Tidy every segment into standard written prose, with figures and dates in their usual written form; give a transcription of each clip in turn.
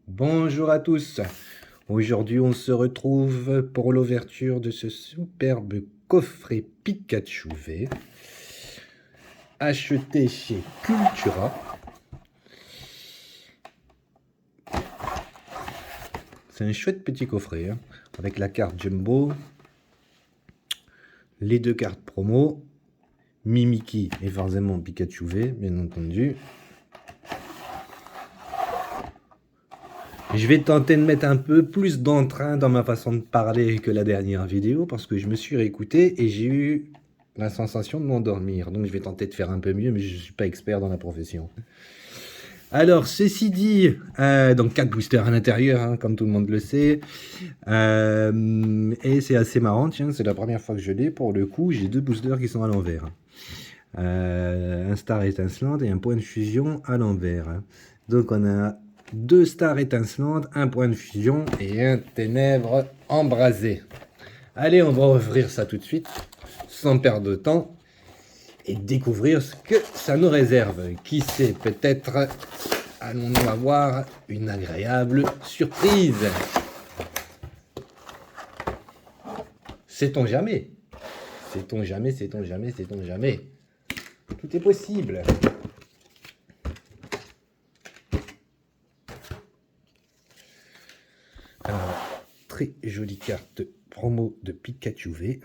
Bonjour à tous. Aujourd'hui, on se retrouve pour l'ouverture de ce superbe coffret Pikachu V acheté chez Cultura. C'est un chouette petit coffret hein, avec la carte Jumbo, les deux cartes promo, Mimikyu et forcément Pikachu V, bien entendu. Je vais tenter de mettre un peu plus d'entrain dans ma façon de parler que la dernière vidéo parce que je me suis réécouté et j'ai eu la sensation de m'endormir. Donc je vais tenter de faire un peu mieux, mais je ne suis pas expert dans la profession. Alors, ceci dit, donc 4 boosters à l'intérieur, hein, comme tout le monde le sait. Et c'est assez marrant, tiens, c'est la première fois que je l'ai. Pour le coup, j'ai deux boosters qui sont à l'envers. Un star étincelante et un point de fusion à l'envers. Donc on a deux stars étincelantes, un point de fusion et un ténèbres embrasé. Allez, on va ouvrir ça tout de suite, sans perdre de temps, et découvrir ce que ça nous réserve. Qui sait, peut-être allons-nous avoir une agréable surprise. Sait-on jamais? Sait-on jamais, sait-on jamais, sait-on jamais. Tout est possible. Alors, très jolie carte promo de Pikachu V.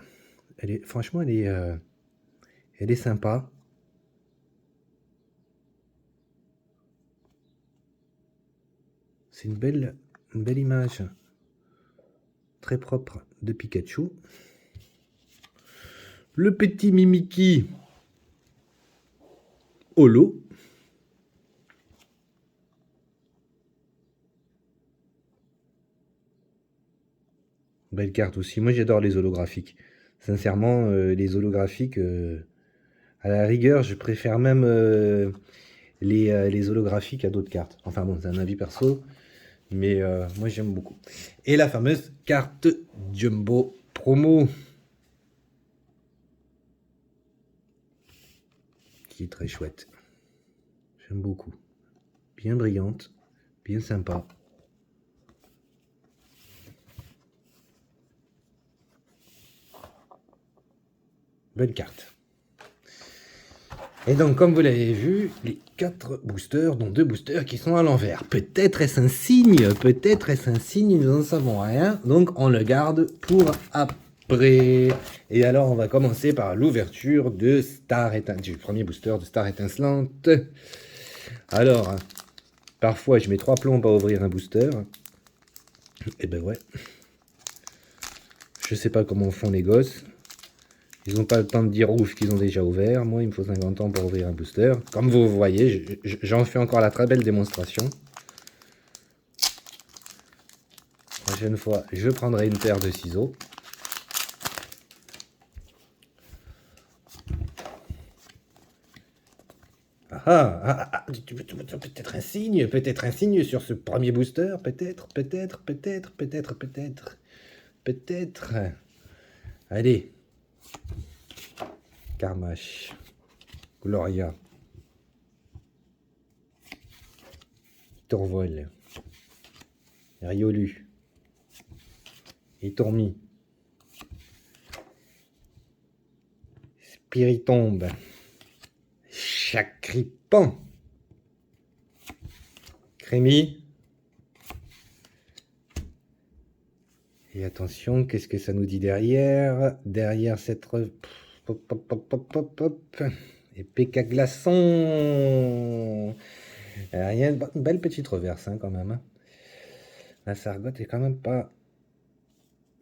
Franchement, elle est sympa. C'est une belle image. Très propre de Pikachu. Le petit Mimikyu Holo. Belle carte aussi. Moi, j'adore les holographiques. Sincèrement, les holographiques, à la rigueur, je préfère même les holographiques à d'autres cartes. Enfin bon, c'est un avis perso, mais moi, j'aime beaucoup. Et la fameuse carte Jumbo promo, qui est très chouette. J'aime beaucoup. Bien brillante, bien sympa. Belle carte. Et donc, comme vous l'avez vu, les 4 boosters, dont 2 boosters qui sont à l'envers. Peut-être est-ce un signe, peut-être est-ce un signe, nous n'en savons rien. Donc, on le garde pour après. Et alors, on va commencer par l'ouverture de Star Étincelante, du premier booster de Star Étincelante. Alors, parfois, je mets 3 plombs à ouvrir un booster. Et ben ouais. Je sais pas comment font les gosses. Ils n'ont pas le temps de dire ouf qu'ils ont déjà ouvert. Moi, il me faut 50 ans pour ouvrir un booster. Comme vous voyez, j'en fais encore la très belle démonstration. La prochaine fois, je prendrai une paire de ciseaux. Peut-être un signe sur ce premier booster. Peut-être. Allez. Carmache. Gloria. Torvol. Riolu. Et Tourmi. Spiritombe. Chacripan. Crémy. Et attention, qu'est-ce que ça nous dit derrière? Derrière cette... Et PK Glaçon. Il y a une belle petite reverse hein, quand même. La Sargotte est quand même pas...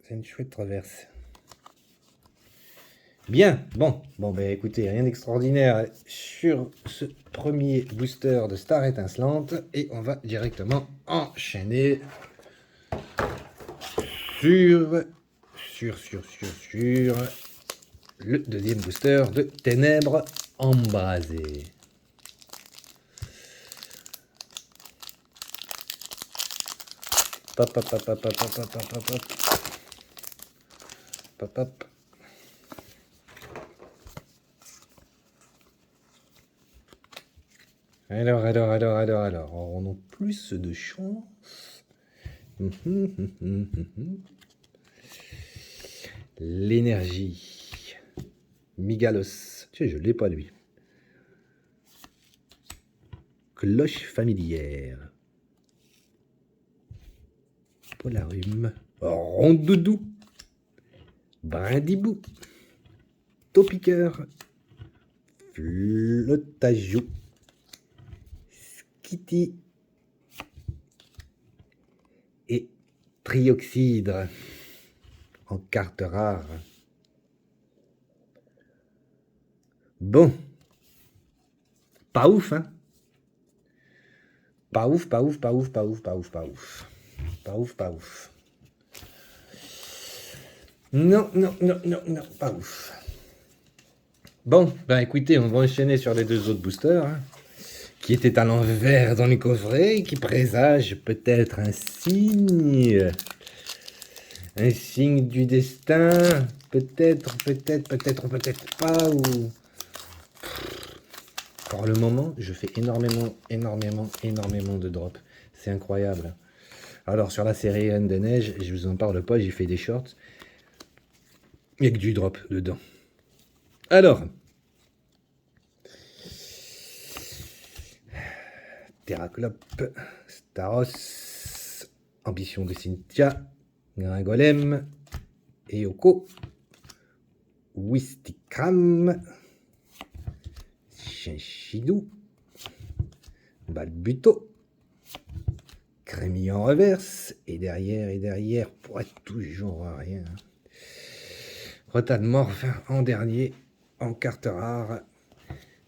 C'est une chouette reverse. Bien, bon ben écoutez, rien d'extraordinaire sur ce premier booster de Star Étincelante. Et on va directement enchaîner sur le deuxième booster de Ténèbres embrasées. Pop. Alors. On a plus de chance. L'énergie. Migalos. Tiens, je l'ai pas lui. Cloche familière. Polarum. Rondoudou. Brindibou. Taupiqueur. Flotajou. Skitty. Et Trioxydre. En carte rare. Bon. Pas ouf, hein? Pas ouf. Pas ouf. Non, pas ouf. Bon, ben écoutez, on va enchaîner sur les deux autres boosters, hein, qui étaient à l'envers dans les coffrets, qui présagent peut-être un signe du destin, peut-être pas, ou... Pour le moment, je fais énormément de drops. C'est incroyable. Alors, sur la série Reine de Neige, je vous en parle pas, j'ai fait des shorts. Il n'y a que du drop dedans. Alors, Terraclope, Staros, Ambition de Cynthia, Gringolem, Eoko, Wistikram, Chinchidou, Balbuto, Crémille en reverse, et derrière, pour être toujours rien. Rotamorph en dernier, en carte rare,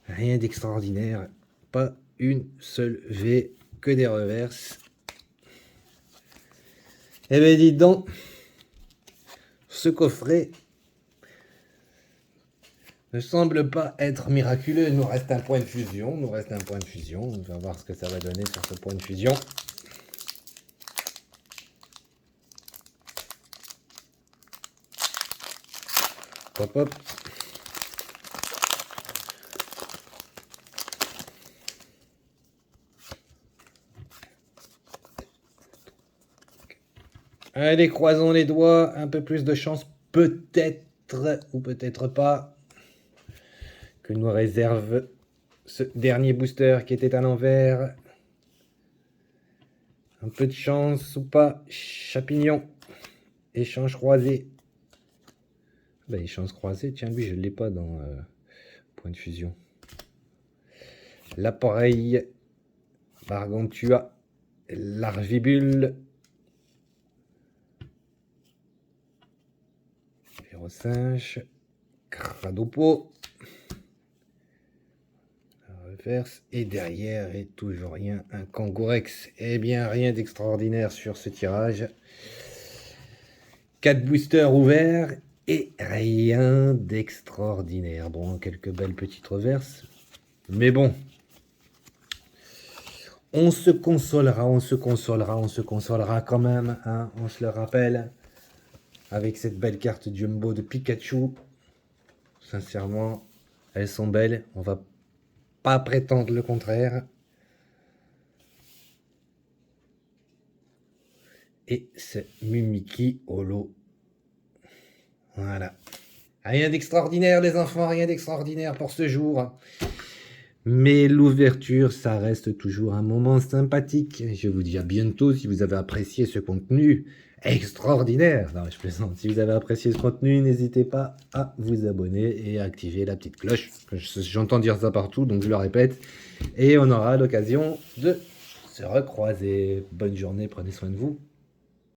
rien d'extraordinaire, pas une seule V, que des reverses. Eh bien dis donc, ce coffret ne semble pas être miraculeux. Il nous reste un point de fusion, On va voir ce que ça va donner sur ce point de fusion. Hop. Allez, croisons les doigts, un peu plus de chance, peut-être ou peut-être pas, que nous réserve ce dernier booster qui était à l'envers. Un peu de chance ou pas, Chapignon, échange croisé. Ben, échange croisé, tiens, lui, je ne l'ai pas dans point de fusion. L'appareil, Gargantua, Larvibule, 05, Cradopo, reverse, et derrière, et toujours rien, un Kangourex. Eh bien, rien d'extraordinaire sur ce tirage. 4 boosters ouverts, et rien d'extraordinaire. Bon, quelques belles petites reverses, mais bon, on se consolera quand même, hein, on se le rappelle, avec cette belle carte Jumbo de Pikachu. Sincèrement, elles sont belles, on va pas prétendre le contraire. Et c'est Mimiki Holo. Voilà. Rien d'extraordinaire, les enfants, rien d'extraordinaire pour ce jour. Mais l'ouverture, ça reste toujours un moment sympathique. Je vous dis à bientôt si vous avez apprécié ce contenu extraordinaire. Non, je plaisante. Si vous avez apprécié ce contenu, n'hésitez pas à vous abonner et à activer la petite cloche. J'entends dire ça partout, donc je le répète. Et on aura l'occasion de se recroiser. Bonne journée, prenez soin de vous.